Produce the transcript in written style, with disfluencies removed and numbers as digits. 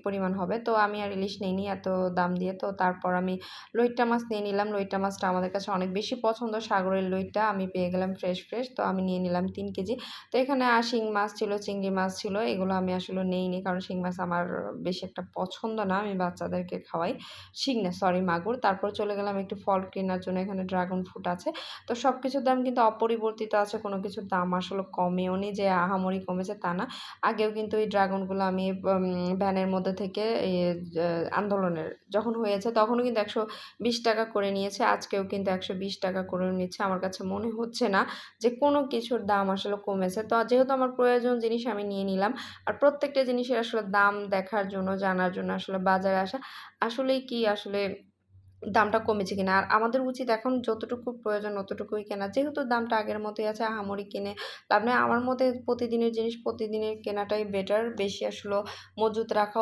পরিমাণ হবে। তো আমি আর ইলিশ নেইনি এত দাম দিয়ে। তো তারপর আমি লইট্টা মাছ নিয়ে নিলাম। লইট্টা মাছটা আমাদের কাছে অনেক বেশি পছন্দ। সাগরের লইট্টা আমি পেয়ে গেলাম ফ্রেশ। তো আমি নিয়ে নিলাম ৩ কেজি। তো এখানে শিং মাছ ছিল, চিংড়ি মাছ ছিল। এগুলো আমি আসলে নেইনি। কারণ শিং মাছ আমার বেশি একটা পছন্দ না। আমি বাচ্চাদেরকে খাওয়াই। শিং না সরি মাগুর। তারপর চলে গেলাম একটু ফল কেনার জন্য। এখানে ড্রাগন ফ্রুট আছে। তো সবকিছুর দাম কিন্তু অপরিবর্তিত আছে। কোনো কিছুর দাম আসলে কমেওনি যে আহামরি কমেছে তা না। আগেও কিন্তু এই ড্রাগনগুলো আমি ভ্যানের মধ্যে থেকে আ আন্দোলনের যখন হয়েছে তখনও কিন্তু ৳১২০ করে নিয়েছে। আজকেও কিন্তু ৳১২০ করে নিচ্ছে। আমার কাছে মনে হচ্ছে না যে কোনো কিছুর দাম আসলে কমেছে। তো যেহেতু আমার প্রয়োজন জিনিস আমি নিয়ে নিলাম। আর প্রত্যেকটা জিনিসের আসলে দাম দেখার জন্য, জানার জন্য আসলে বাজারে আসা আসলেই কি আসলে দামটা কমেছে কিনা। আর আমাদের উচিত এখন যতটুকু প্রয়োজন অতটুকুই কেনা। যেহেতু দামটা আগের মতোই আছে আহামরি কিনে লাভ নেই। আমার মতে প্রতিদিনের জিনিস প্রতিদিনের কেনাটাই বেটার। বেশি আসলে মজুত রাখাও